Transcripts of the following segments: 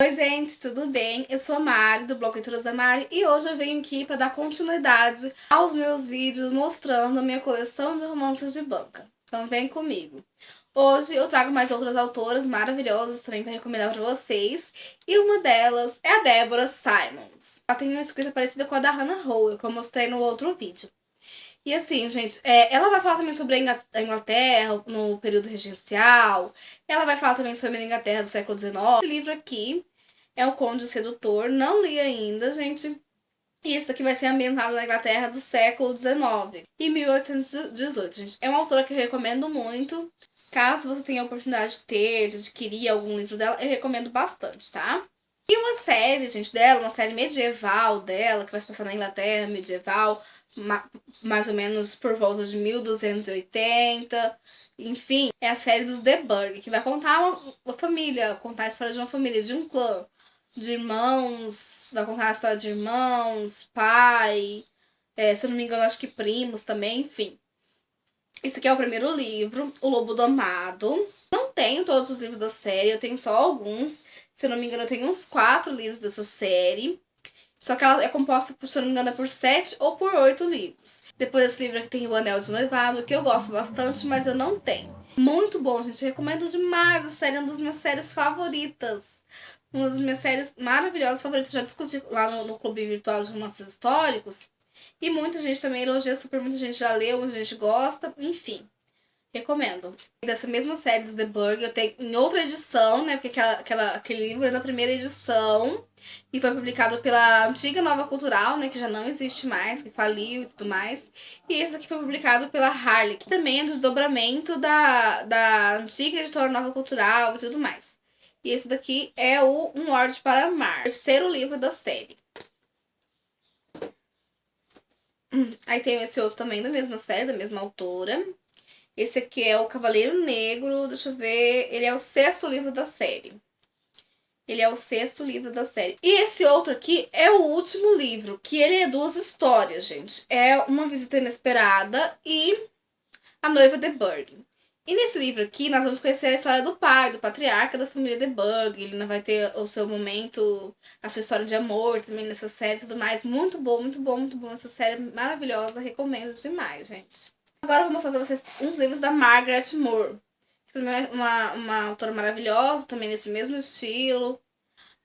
Oi gente, tudo bem? Eu sou a Mari, do blog Leituras da Mari, e hoje eu venho aqui para dar continuidade aos meus vídeos mostrando a minha coleção de romances de banca. Então vem comigo. Hoje eu trago mais outras autoras maravilhosas também para recomendar para vocês, e uma delas é a Deborah Simons. Ela tem uma escrita parecida com a da Hannah Howell, que eu mostrei no outro vídeo. E assim, gente, ela vai falar também sobre a Inglaterra no período regencial, ela vai falar também sobre a Inglaterra do século XIX. Esse livro aqui é O Conde Sedutor, não li ainda, gente. E esse aqui vai ser ambientado na Inglaterra do século XIX e 1818, gente. É uma autora que eu recomendo muito. Caso você tenha a oportunidade de adquirir algum livro dela, eu recomendo bastante, tá? E uma série, gente, dela, uma série medieval dela, que vai se passar na Inglaterra medieval, mais ou menos por volta de 1280. Enfim, é a série dos De Burgh, que vai contar uma família, contar a história de uma família, de um clã, de irmãos, vai contar a história de irmãos, pai, se eu não me engano, acho que primos também, enfim. Esse aqui é o primeiro livro, O Lobo Domado. Não tenho todos os livros da série, eu tenho só alguns. Se eu não me engano, eu tenho uns 4 livros dessa série. Só que ela é composta, se eu não me engano, por 7 ou por 8 livros. Depois desse livro aqui tem O Anel de Noivado, que eu gosto bastante, mas eu não tenho. Muito bom, gente. Eu recomendo demais a série, é uma das minhas séries favoritas. Uma das minhas séries maravilhosas favoritas. Já discuti lá no Clube Virtual de Romances Históricos. E muita gente também elogia super, muita gente já leu, muita gente gosta, enfim. Recomendo. Dessa mesma série dos The Burgh, eu tenho em outra edição, né? Porque aquele livro é da primeira edição. E foi publicado pela antiga Nova Cultural, né? Que já não existe mais, que faliu e tudo mais. E esse aqui foi publicado pela Harley, que também é desdobramento da antiga editora Nova Cultural e tudo mais. E esse daqui é o Um Lorde para Amar, terceiro livro da série. Aí tem esse outro também da mesma série, da mesma autora. Esse aqui é o Cavaleiro Negro, deixa eu ver, ele é o 6º livro da série. Ele é o 6º livro da série. E esse outro aqui é o último livro, que ele é 2 histórias, gente. É Uma Visita Inesperada e A Noiva de Burgh. E nesse livro aqui, nós vamos conhecer a história do pai, do patriarca da família de Burgh. Ele vai ter o seu momento, a sua história de amor também nessa série e tudo mais. Muito bom, muito bom, muito bom. Essa série é maravilhosa, recomendo demais, gente. Agora eu vou mostrar pra vocês uns livros da Margaret Moore. Que também é uma autora maravilhosa, também nesse mesmo estilo.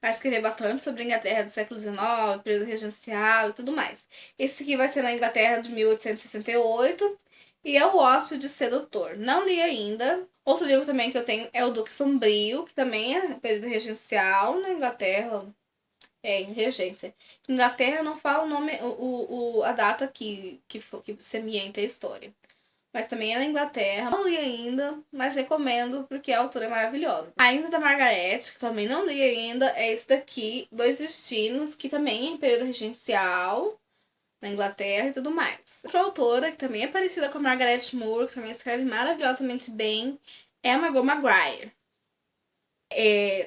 Vai escrever bastante sobre a Inglaterra do século XIX, período regencial e tudo mais. Esse aqui vai ser na Inglaterra de 1868 e é O Hóspede Sedutor. Não li ainda. Outro livro também que eu tenho é O Duque Sombrio, que também é período regencial na Inglaterra. Em regência. Inglaterra não fala o nome, a data que se ambienta a história. Mas também é na Inglaterra. Não li ainda, mas recomendo porque a autora é maravilhosa. Ainda da Margaret, que também não li ainda, é esse daqui, Dois Destinos, que também é em período regencial na Inglaterra e tudo mais. Outra autora, que também é parecida com a Margaret Moore, que também escreve maravilhosamente bem, é a Margot Maguire.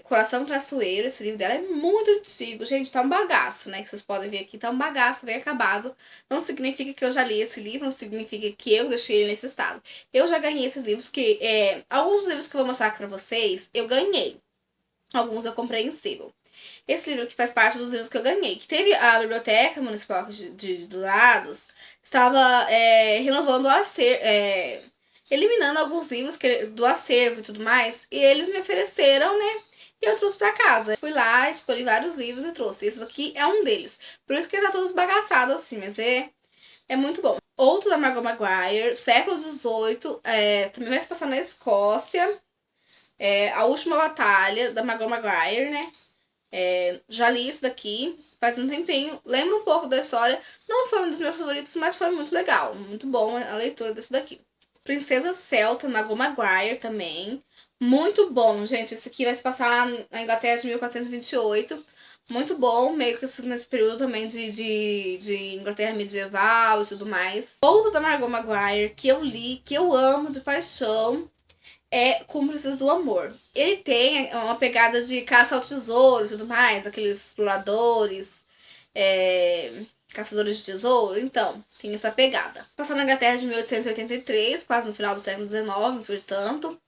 Coração Traiçoeiro, esse livro dela é muito antigo. Gente, tá um bagaço, né? Que vocês podem ver aqui, tá um bagaço, bem acabado. Não significa que eu já li esse livro, não significa que eu deixei ele nesse estado. Eu já ganhei esses livros, que alguns livros que eu vou mostrar pra vocês, eu ganhei. Alguns eu comprei em sebo. Esse livro que faz parte dos livros que eu ganhei, que teve a Biblioteca Municipal de Dourados, estava renovando o acervo, eliminando alguns livros do acervo e tudo mais, e eles me ofereceram, né? E eu trouxe pra casa. Fui lá, escolhi vários livros e trouxe. Esse aqui é um deles. Por isso que ele tá todo esbagaçado assim, mas é muito bom. Outro da Margot Maguire, século XVIII, também vai se passar na Escócia. A Última Batalha, da Margot Maguire, né? Já li isso daqui faz um tempinho. Lembro um pouco da história. Não foi um dos meus favoritos, mas foi muito legal. Muito bom a leitura desse daqui. Princesa Celta, Margot Maguire também. Muito bom, gente. Esse aqui vai se passar na Inglaterra de 1428. Muito bom, meio que nesse período também de Inglaterra medieval e tudo mais. Outro da Margot Maguire que eu li, que eu amo de paixão, é Cúmplices do Amor. Ele tem uma pegada de caça ao tesouro e tudo mais, aqueles exploradores, caçadores de tesouro. Então, tem essa pegada. Passar na Inglaterra de 1883, quase no final do século XIX, portanto.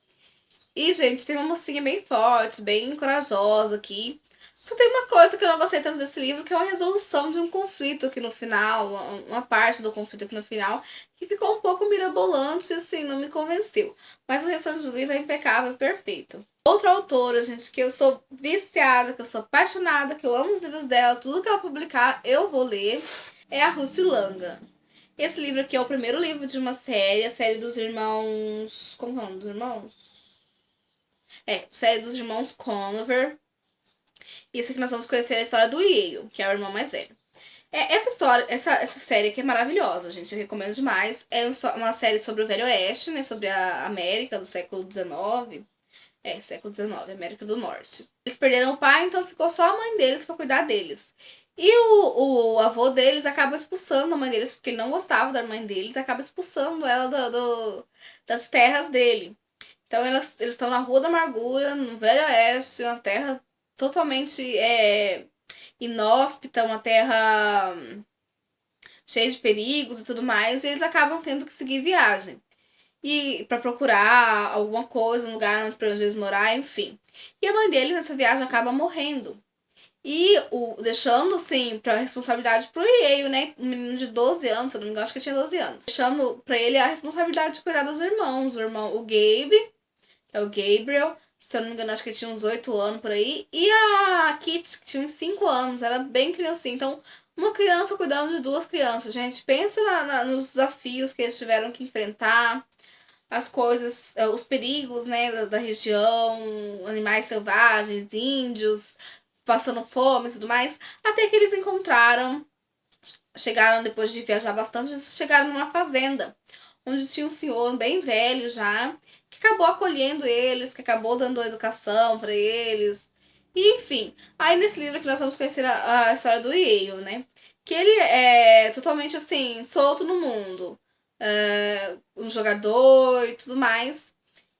E, gente, tem uma mocinha bem forte, bem corajosa aqui. Só tem uma coisa que eu não gostei tanto desse livro, que é uma resolução de um conflito aqui no final, uma parte do conflito aqui no final, que ficou um pouco mirabolante, assim, não me convenceu. Mas o restante do livro é impecável, perfeito. Outra autora, gente, que eu sou viciada, que eu sou apaixonada, que eu amo os livros dela, tudo que ela publicar eu vou ler, é a Ruth Langa. Esse livro aqui é o primeiro livro de uma série, a série dos irmãos... Como é o nome dos irmãos? Série dos irmãos Conover. E esse aqui nós vamos conhecer a história do Yale, que é o irmão mais velho. Essa história, essa série aqui é maravilhosa, gente. Eu recomendo demais. É uma série sobre o Velho Oeste, né? Sobre a América do século XIX. Século XIX, América do Norte. Eles perderam o pai, então ficou só a mãe deles pra cuidar deles. E o avô deles acaba expulsando a mãe deles, porque ele não gostava da mãe deles, acaba expulsando ela das terras dele. Então eles estão na Rua da Amargura, no Velho Oeste, uma terra totalmente inóspita, uma terra cheia de perigos e tudo mais, e eles acabam tendo que seguir viagem. E para procurar alguma coisa, um lugar para onde eles morar, enfim. E a mãe deles nessa viagem acaba morrendo. E deixando, assim, pra responsabilidade pro Yale, né? Um menino de 12 anos, se eu não me engano, acho que tinha 12 anos. Deixando pra ele a responsabilidade de cuidar dos irmãos. O Gabe, é o Gabriel, se eu não me engano, acho que ele tinha uns 8 anos por aí. E a Kit, que tinha uns 5 anos, era bem criancinha. Então, uma criança cuidando de duas crianças, gente. Pensa nos desafios que eles tiveram que enfrentar, as coisas, os perigos, né, da região, animais selvagens, índios, passando fome e tudo mais. Até que eles chegaram depois de viajar bastante, chegaram numa fazenda, onde tinha um senhor bem velho já, que acabou acolhendo eles, que acabou dando educação para eles. E, enfim, aí nesse livro que nós vamos conhecer a história do Yale, né? Que ele é totalmente assim, solto no mundo. Um jogador e tudo mais.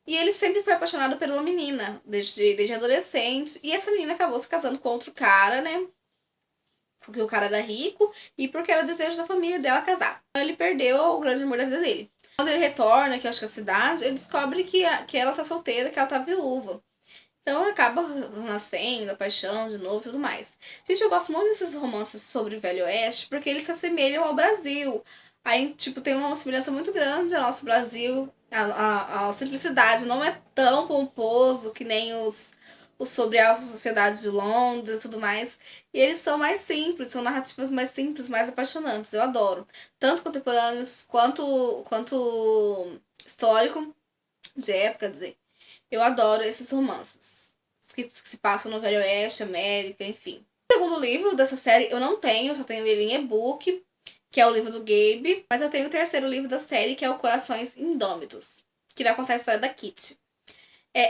E ele sempre foi apaixonado por uma menina, desde adolescente. E essa menina acabou se casando com outro cara, né? Porque o cara era rico e porque era desejo da família dela casar. Então ele perdeu o grande amor da vida dele. Quando ele retorna, que eu acho que é a cidade, ele descobre que ela tá solteira, que ela tá viúva. Então acaba nascendo a paixão de novo e tudo mais. Gente, eu gosto muito desses romances sobre o Velho Oeste, porque eles se assemelham ao Brasil. Aí, tipo, tem uma semelhança muito grande ao nosso Brasil. A simplicidade não é tão pomposo que nem os sobre a alta sociedade de Londres e tudo mais. E eles são mais simples, são narrativas mais simples, mais apaixonantes. Eu adoro. Tanto contemporâneos quanto histórico, de época, quer dizer. Eu adoro esses romances que se passam no Velho Oeste, América, enfim. O segundo livro dessa série eu não tenho, só tenho ele em e-book, que é o livro do Gabe. Mas eu tenho o terceiro livro da série, que é o Corações Indômitos, que vai contar a história da Kitty.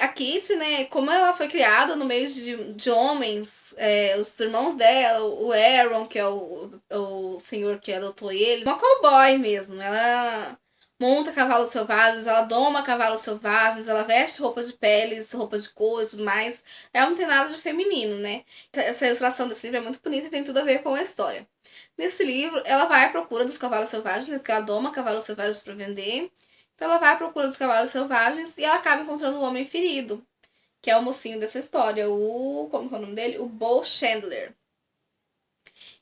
A Kitty, né, como ela foi criada no meio de homens, os irmãos dela, o Aaron, que é o senhor que adotou ele, uma cowboy mesmo. Ela monta cavalos selvagens, ela doma cavalos selvagens, ela veste roupas de peles, roupas de couro e tudo mais. Ela não tem nada de feminino, né? Essa ilustração desse livro é muito bonita e tem tudo a ver com a história. Nesse livro, ela vai à procura dos cavalos selvagens, né, porque ela doma cavalos selvagens para vender. Então ela vai à procura dos cavalos selvagens e ela acaba encontrando o homem ferido, que é o mocinho dessa história, como é o nome dele? O Bo Chandler.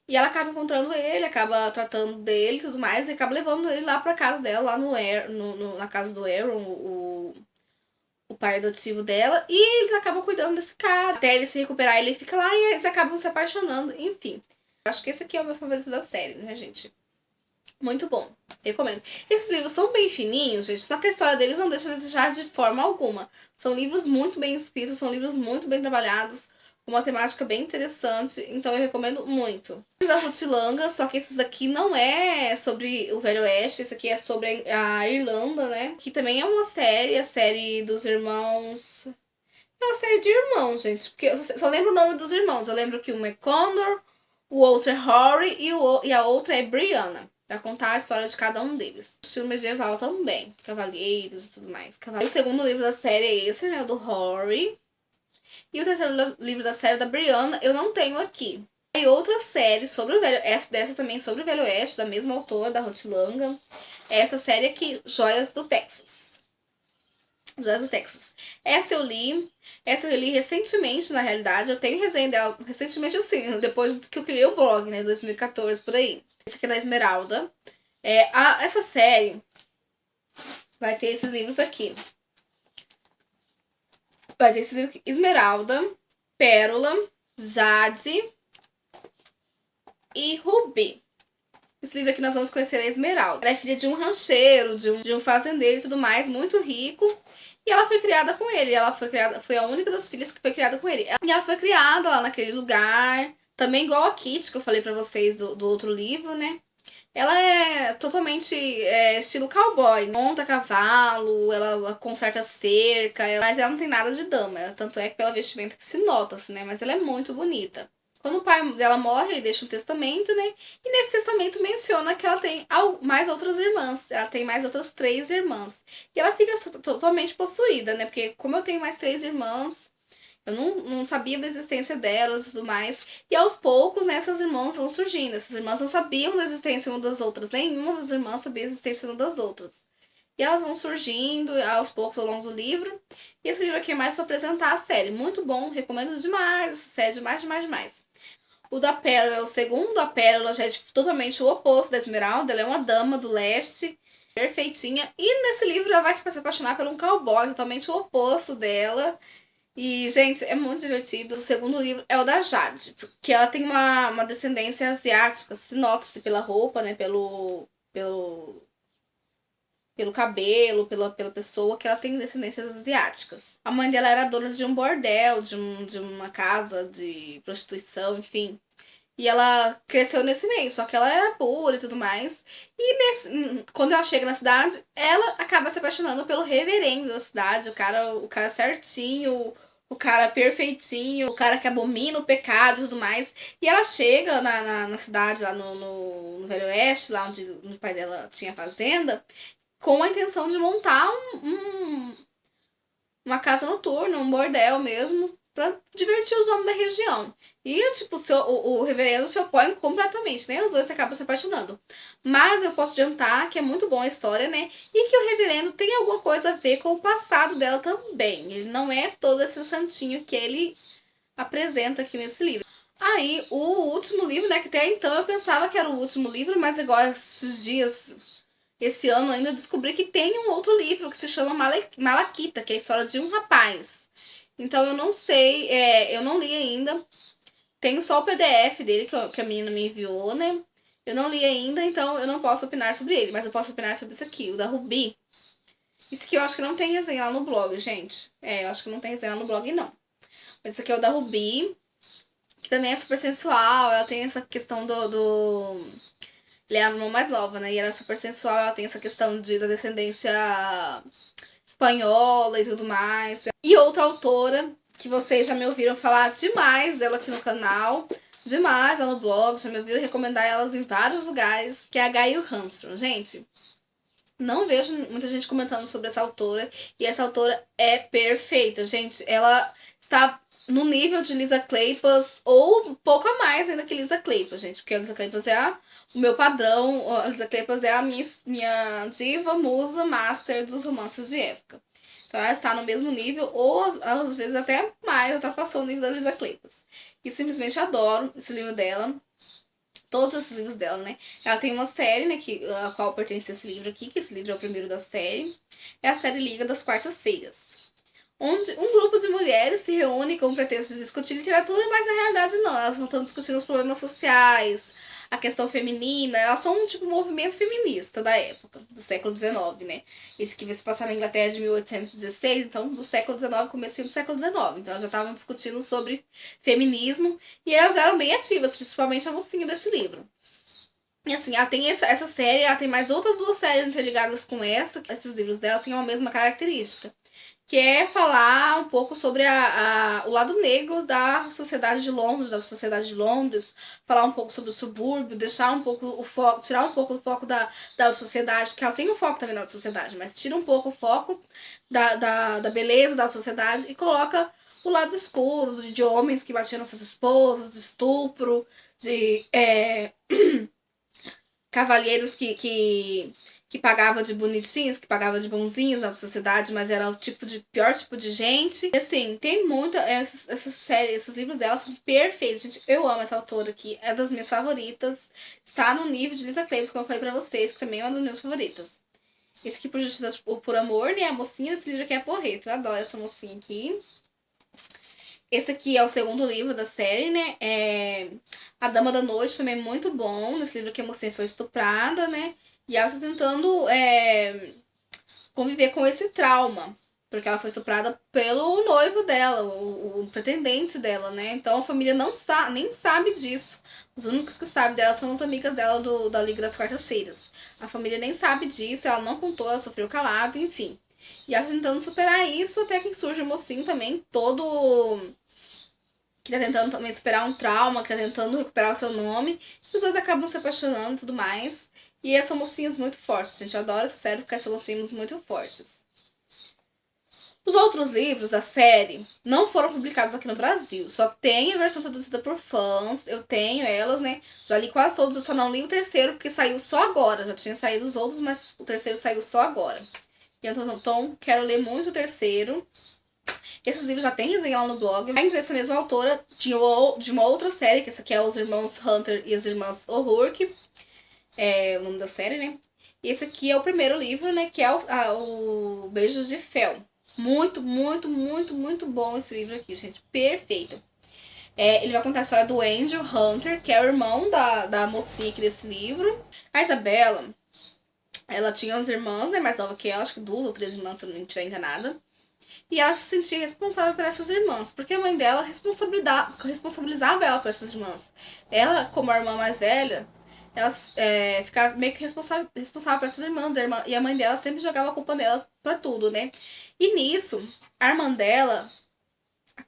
E ela acaba encontrando ele, acaba tratando dele e tudo mais, e acaba levando ele lá pra casa dela, lá na casa do Aaron, o pai adotivo dela, e eles acabam cuidando desse cara. Até ele se recuperar, ele fica lá e eles acabam se apaixonando, enfim. Acho que esse aqui é o meu favorito da série, né, gente? Muito bom. Recomendo. Esses livros são bem fininhos, gente, só que a história deles não deixa de desejar de forma alguma. São livros muito bem escritos, são livros muito bem trabalhados, com uma temática bem interessante, então eu recomendo muito. O da Ruth Langa, só que esses daqui não é sobre o Velho Oeste, esse aqui é sobre a Irlanda, né? Que também é uma série, a série dos irmãos... É uma série de irmãos, gente, porque eu só lembro o nome dos irmãos. Eu lembro que um é Connor, o outro é Rory e a outra é Brianna. Pra contar a história de cada um deles. Estilo medieval também. Cavaleiros e tudo mais. O segundo livro da série é esse, né? O do Rory. E o terceiro livro da série da Brianna eu não tenho aqui. E outra série sobre o Velho... Dessa também sobre o Velho Oeste, da mesma autora, da Ruth Langa. Essa série aqui, Joias do Texas. Jazz do Texas. Essa eu li recentemente, na realidade. Eu tenho resenha dela recentemente, assim, depois que eu criei o blog, né, 2014, por aí. Esse aqui é da Esmeralda. Essa série vai ter esses livros aqui. Vai ter esses livros aqui. Esmeralda, Pérola, Jade e Rubi. Esse livro aqui nós vamos conhecer a Esmeralda. Ela é filha de um rancheiro, de um fazendeiro e tudo mais, muito rico. E ela foi criada com ele. Foi a única das filhas que foi criada com ele. E ela foi criada lá naquele lugar. Também igual a Kitty, que eu falei pra vocês do outro livro, né? Ela é totalmente estilo cowboy. Monta cavalo, ela conserta cerca. Mas ela não tem nada de dama. Tanto é que pela vestimenta que se nota-se, né? Mas ela é muito bonita. Quando o pai dela morre, ele deixa um testamento, né? E nesse testamento menciona que ela tem mais outras irmãs. Ela tem mais outras 3 irmãs. E ela fica totalmente possuída, né? Porque como eu tenho mais 3 irmãs, eu não sabia da existência delas e tudo mais. E aos poucos, né, essas irmãs vão surgindo. Essas irmãs não sabiam da existência uma das outras. Nenhuma das irmãs sabia da existência uma das outras. E elas vão surgindo aos poucos ao longo do livro. E esse livro aqui é mais para apresentar a série. Muito bom, recomendo demais essa série, demais, demais, demais. O da Pérola é o segundo. A Pérola já é totalmente o oposto da Esmeralda. Ela é uma dama do leste, perfeitinha. E nesse livro ela vai se apaixonar por um cowboy, totalmente o oposto dela. E, gente, é muito divertido. O segundo livro é o da Jade, que ela tem uma descendência asiática. Se nota-se pela roupa, né? Pelo cabelo, pela pessoa, que ela tem descendências asiáticas. A mãe dela era dona de um bordel, de uma casa de prostituição, enfim. E ela cresceu nesse meio, só que ela era pura e tudo mais. E quando ela chega na cidade, ela acaba se apaixonando pelo reverendo da cidade, o cara certinho, o cara perfeitinho, o cara que abomina o pecado e tudo mais. E ela chega na cidade, lá no Velho Oeste, lá onde o pai dela tinha fazenda, com a intenção de montar uma casa noturna, um bordel mesmo, pra divertir os homens da região. E, tipo, o reverendo se opõe completamente, né? Os dois acabam se apaixonando. Mas eu posso adiantar que é muito bom a história, né? E que o reverendo tem alguma coisa a ver com o passado dela também. Ele não é todo esse santinho que ele apresenta aqui nesse livro. Aí, o último livro, né? Que até então eu pensava que era o último livro, mas agora esses dias, esse ano ainda, eu descobri que tem um outro livro que se chama Malaquita, que é a história de um rapaz. Então eu não sei, eu não li ainda. Tenho só o PDF dele que a menina me enviou, né? Eu não li ainda, então eu não posso opinar sobre ele. Mas eu posso opinar sobre isso aqui, o da Rubi. Isso aqui eu acho que não tem resenha lá no blog, gente. Eu acho que não tem resenha lá no blog, não. Mas esse aqui é o da Rubi, que também é super sensual. Ela tem essa questão Ele é a irmã mais nova, né? E ela é super sensual, ela tem essa questão da descendência espanhola e tudo mais. E outra autora, que vocês já me ouviram falar demais dela aqui no canal, demais lá no blog, já me ouviram recomendar elas em vários lugares, que é a Gayle Armstrong. Gente, não vejo muita gente comentando sobre essa autora, e essa autora é perfeita, gente. Ela está no nível de Lisa Kleypas, ou um pouco a mais ainda que Lisa Kleypas, gente, porque a Lisa Kleypas é o meu padrão, a Lisa Kleypas é a minha diva, musa, master dos romances de época. Então ela está no mesmo nível, ou às vezes até mais, ultrapassou o nível da Lisa Kleypas. E simplesmente adoro esse livro dela. Todos esses livros dela, né? Ela tem uma série, né, a qual pertence esse livro aqui, que esse livro é o primeiro da série. É a série Liga das Quartas-Feiras, onde um grupo de mulheres se reúne com o pretexto de discutir literatura, mas na realidade não. Elas vão estar discutindo os problemas sociais, a questão feminina. Elas são um tipo movimento feminista da época, do século XIX, né? Esse que vai se passar na Inglaterra de 1816, então do século XIX, comecinho do século XIX. Então elas já estavam discutindo sobre feminismo e elas eram bem ativas, principalmente a mocinha desse livro. E assim, ela tem essa série, ela tem mais outras 2 séries interligadas com essa. Esses livros dela têm a mesma característica, que é falar um pouco sobre o lado negro da sociedade de Londres, falar um pouco sobre o subúrbio, deixar um pouco o foco, tirar um pouco o foco da sociedade, que ela tem um foco também na sociedade, mas tira um pouco o foco da beleza da sociedade e coloca o lado escuro de homens que batiam nas suas esposas, de estupro, de cavalheiros que que pagava de bonitinhos, que pagava de bonzinhos na sociedade, mas era o pior tipo de gente. E, assim, tem muita... Essa série, esses livros dela são perfeitos, gente. Eu amo essa autora aqui, é das minhas favoritas. Está no nível de Lisa Kleypas, como eu falei pra vocês, que também é uma das minhas favoritas. Esse aqui, Por Justiça por Amor, né? A mocinha, esse livro aqui é porreta. Eu adoro essa mocinha aqui. Esse aqui é o segundo livro da série, né? A Dama da Noite também é muito bom. Nesse livro aqui a mocinha foi estuprada, né? E ela tá tentando conviver com esse trauma. Porque ela foi estuprada pelo noivo dela, o pretendente dela, né? Então a família nem sabe disso. Os únicos que sabem dela são as amigas dela da Liga das Quartas-Feiras. A família nem sabe disso, ela não contou, ela sofreu calado, enfim. E ela tentando superar isso, até que surge o mocinho também, todo... que tá tentando também superar um trauma, que tá tentando recuperar o seu nome. As pessoas acabam se apaixonando e tudo mais. E são mocinhas muito fortes, gente. Eu adoro essa série porque são mocinhas muito fortes. Os outros livros da série não foram publicados aqui no Brasil. Só tem a versão traduzida por fãs. Eu tenho elas, né? Já li quase todos, eu só não li o terceiro porque saiu só agora. Já tinha saído os outros, mas o terceiro saiu só agora. Então quero ler muito o terceiro. Esses livros já tem resenha lá no blog. Ainda dessa mesma autora, de uma outra série, que essa aqui é Os Irmãos Hunter e as Irmãs O'Rourke. É o nome da série, né? E esse aqui é o primeiro livro, né? Que é o Beijos de Fel. Muito, muito, muito, muito bom esse livro aqui, gente. Perfeito. Ele vai contar a história do Andrew Hunter, que é o irmão da mocinha aqui desse livro. A Isabela, ela tinha umas irmãs, né? Mais nova que ela, acho que 2 ou 3 irmãs, se eu não estiver enganada. E ela se sentia responsável por essas irmãs, porque a mãe dela responsabilizava ela por essas irmãs. Ela, como a irmã mais velha, ela ficava meio que responsável por essas irmãs. E a mãe dela sempre jogava a culpa dela pra tudo, né? E nisso, a irmã dela,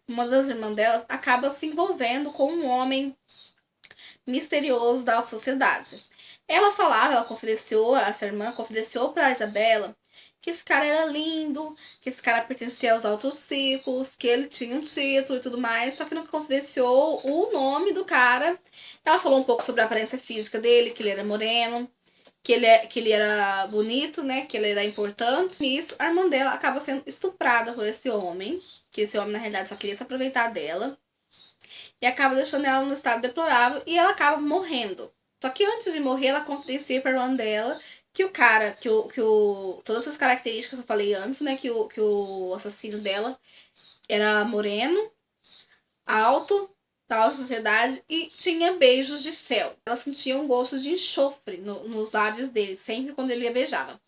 uma das irmãs dela, acaba se envolvendo com um homem misterioso da sociedade. Ela confidenciou, essa irmã confidenciou pra Isabela que esse cara era lindo, que esse cara pertencia aos altos círculos, que ele tinha um título e tudo mais, só que não confidenciou o nome do cara. Ela falou um pouco sobre a aparência física dele, que ele era moreno, que ele era bonito, né, que ele era importante. E isso, a irmã dela acaba sendo estuprada por esse homem, que esse homem na realidade só queria se aproveitar dela, e acaba deixando ela num estado deplorável e ela acaba morrendo. Só que antes de morrer, ela confidencia pra irmã dela que o cara, todas essas características que eu falei antes, né, que o assassino dela era moreno, alto, da alta sociedade e tinha beijos de fel. Ela sentia um gosto de enxofre nos lábios dele, sempre quando ele a beijava.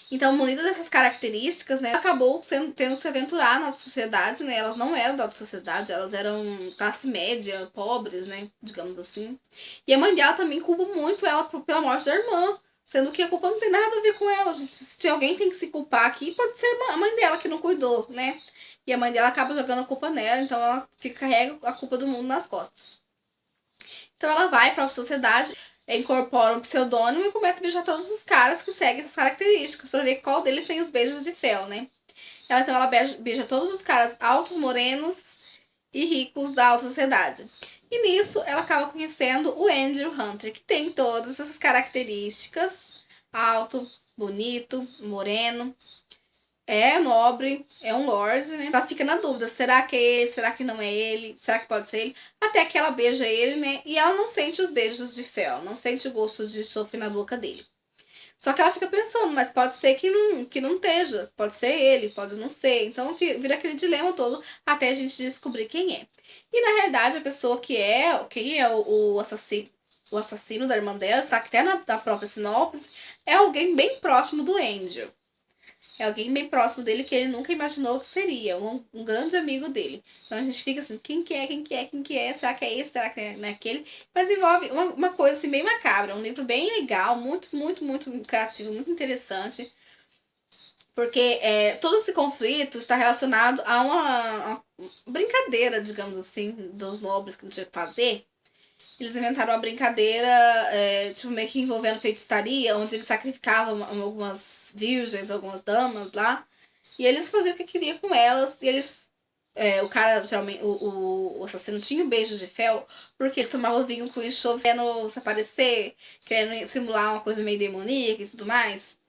Então, munida dessas características, né, ela acabou tendo que se aventurar na alta sociedade, né? Elas não eram da alta sociedade, elas eram classe média, pobres, né, digamos assim. E a mãe dela também culpa muito ela pela morte da irmã, sendo que a culpa não tem nada a ver com ela, gente. Se alguém tem que se culpar aqui, pode ser a mãe dela que não cuidou, né? E a mãe dela acaba jogando a culpa nela, então ela carrega a culpa do mundo nas costas. Então ela vai para a sociedade, incorpora um pseudônimo e começa a beijar todos os caras que seguem essas características, para ver qual deles tem os beijos de fel, né? Ela beija todos os caras altos, morenos e ricos da alta sociedade. E nisso ela acaba conhecendo o Andrew Hunter, que tem todas essas características: alto, bonito, moreno, é nobre, é um lord, né? Ela fica na dúvida, será que é ele, será que não é ele, será que pode ser ele? Até que ela beija ele, né? E ela não sente os beijos de fel, não sente o gosto de enxofre na boca dele. Só que ela fica pensando, mas pode ser que não esteja, pode ser ele, pode não ser. Então vira aquele dilema todo até a gente descobrir quem é. E na realidade a pessoa quem é o assassino da irmã dela, está até na própria sinopse, é alguém bem próximo do Angel. É alguém bem próximo dele que ele nunca imaginou que seria. Um grande amigo dele. Então a gente fica assim, quem que é? Será que é esse? Será que não é aquele? Mas envolve uma coisa assim, bem macabra. Um livro bem legal, muito, muito, muito criativo, muito interessante. Porque todo esse conflito está relacionado a uma brincadeira, digamos assim, dos nobres que não tinha que fazer. Eles inventaram uma brincadeira, tipo, meio que envolvendo feitiçaria, onde eles sacrificavam algumas virgens, algumas damas lá, e eles faziam o que queriam com elas, e eles o cara, geralmente, o assassino tinha um beijo de fel, porque eles tomavam vinho com enxofre, querendo se aparecer, querendo simular uma coisa meio demoníaca e tudo mais.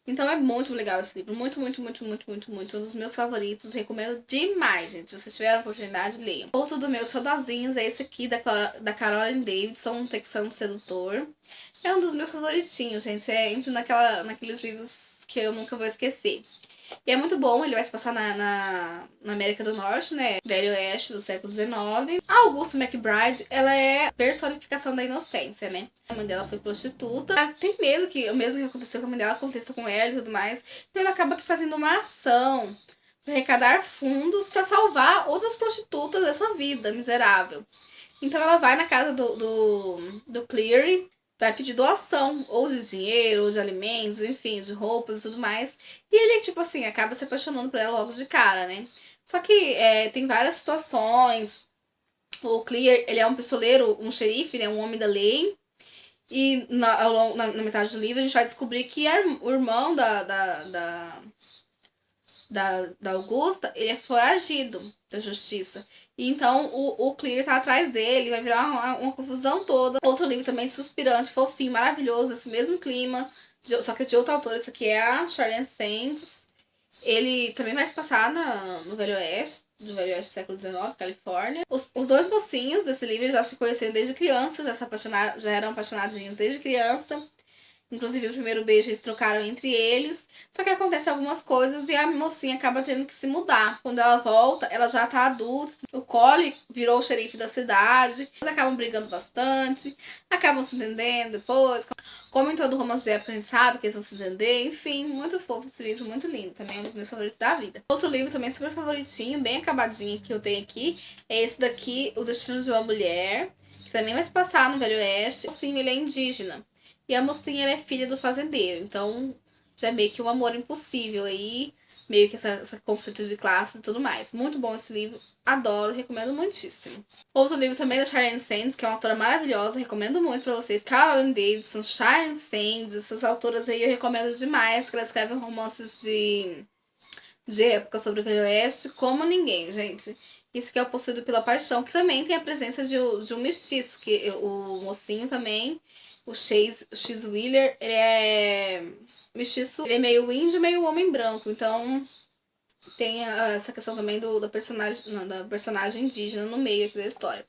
Então é muito legal esse livro. Muito, muito, muito, muito, muito, muito. Um dos meus favoritos. Recomendo demais, gente. Se vocês tiverem a oportunidade, leiam. Outro dos meus xodozinhos é esse aqui, da Caroline Davidson, Um Texano Sedutor. É um dos meus favoritinhos, gente. Entra naqueles livros que eu nunca vou esquecer. E é muito bom, ele vai se passar na América do Norte, né? Velho Oeste do século XIX. A Augusta McBride, ela é a personificação da inocência, né? A mãe dela foi prostituta. Ela tem medo que o mesmo que aconteceu com a mãe dela aconteça com ela e tudo mais. Então ela acaba fazendo uma ação para arrecadar fundos para salvar outras prostitutas dessa vida miserável. Então ela vai na casa do Cleary, vai pedir doação, ou de dinheiro, ou de alimentos, enfim, de roupas e tudo mais. E ele, tipo assim, acaba se apaixonando por ela logo de cara, né? Só que tem várias situações. O Clear, ele é um pistoleiro, um xerife, né? Um homem da lei. E na metade do livro a gente vai descobrir que o irmão da Augusta, ele é foragido da justiça. E então o Clear tá atrás dele, vai virar uma confusão toda. Outro livro também suspirante, fofinho, maravilhoso, esse mesmo clima, só que de outro autor. Esse aqui é a Charlene Sands. Ele também vai se passar no Velho Oeste, do Velho Oeste do século XIX, Califórnia. Os dois mocinhos desse livro já se conheceram desde criança, já eram apaixonadinhos desde criança. Inclusive, o primeiro beijo eles trocaram entre eles. Só que acontece algumas coisas e a mocinha acaba tendo que se mudar. Quando ela volta, ela já tá adulta. O Collie virou o xerife da cidade. Eles acabam brigando bastante. Acabam se entendendo depois. Como em todo romance de época, a gente sabe que eles vão se entender. Enfim, muito fofo esse livro, muito lindo. Também é um dos meus favoritos da vida. Outro livro também super favoritinho, bem acabadinho, que eu tenho aqui, é esse daqui, O Destino de uma Mulher. Que também vai se passar no Velho Oeste. Sim, ele é indígena. E a mocinha, ela é filha do fazendeiro. Então, já é meio que um amor impossível aí. Meio que essa conflito de classes e tudo mais. Muito bom esse livro. Adoro, recomendo muitíssimo. Outro livro também da Charlene Sands, que é uma autora maravilhosa. Recomendo muito pra vocês. Caroline Davidson, Charlene Sands. Essas autoras aí eu recomendo demais. Que elas escrevem romances de época sobre o Velho Oeste como ninguém, gente. Esse aqui é o Possuído pela Paixão, que também tem a presença de um mestiço. Que o mocinho também... O X Wheeler, ele é mestiço, ele é meio índio, meio homem branco. Então tem essa questão também da personagem indígena no meio aqui da história.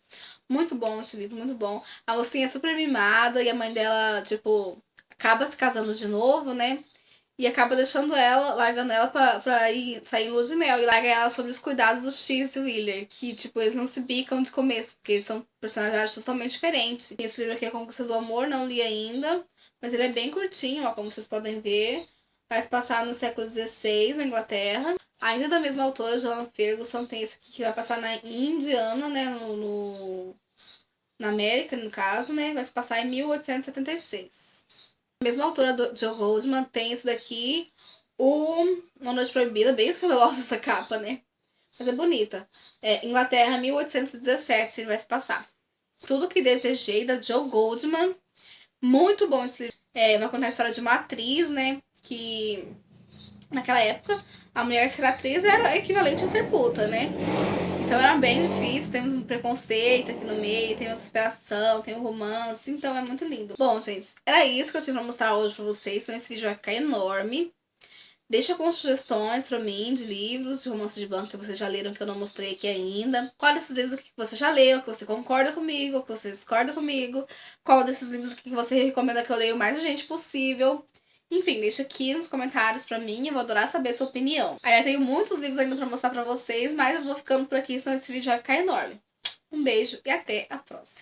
Muito bom esse livro, muito bom. A mocinha é super mimada e a mãe dela, tipo, acaba se casando de novo, né? E acaba deixando ela, largando ela pra ir sair em lua de mel. E larga ela sobre os cuidados do X Wheeler. Que, tipo, eles não se bicam de começo. Porque eles são personagens totalmente diferentes. E esse livro aqui é Conquista do Amor, não li ainda. Mas ele é bem curtinho, ó, como vocês podem ver. Vai se passar no século XVI, na Inglaterra. Ainda da mesma autora, Joanna Ferguson, tem esse aqui que vai passar na Indiana, né? Na América, no caso, né? Vai se passar em 1876. A mesma autora do Joe Goldman tem esse daqui, Uma Noite Proibida, bem escandalosa essa capa, né? Mas é bonita. Inglaterra, 1817, ele vai se passar. Tudo que Desejei, da Joe Goldman. Muito bom esse livro. Vai contar a história de uma atriz, né? Que naquela época a mulher ser atriz era equivalente a ser puta, né? Então era bem difícil, temos um preconceito aqui no meio, tem uma superação, tem um romance, então é muito lindo. Bom, gente, era isso que eu tinha pra mostrar hoje pra vocês, então esse vídeo vai ficar enorme. Deixa com sugestões pra mim de livros, de romance de banco que vocês já leram, que eu não mostrei aqui ainda. Qual desses livros aqui que você já leu, que você concorda comigo, que você discorda comigo. Qual desses livros aqui que você recomenda que eu leia o mais urgente possível. Enfim, deixa aqui nos comentários pra mim, eu vou adorar saber a sua opinião. Aí eu tenho muitos livros ainda pra mostrar pra vocês, mas eu vou ficando por aqui, senão esse vídeo vai ficar enorme. Um beijo e até a próxima.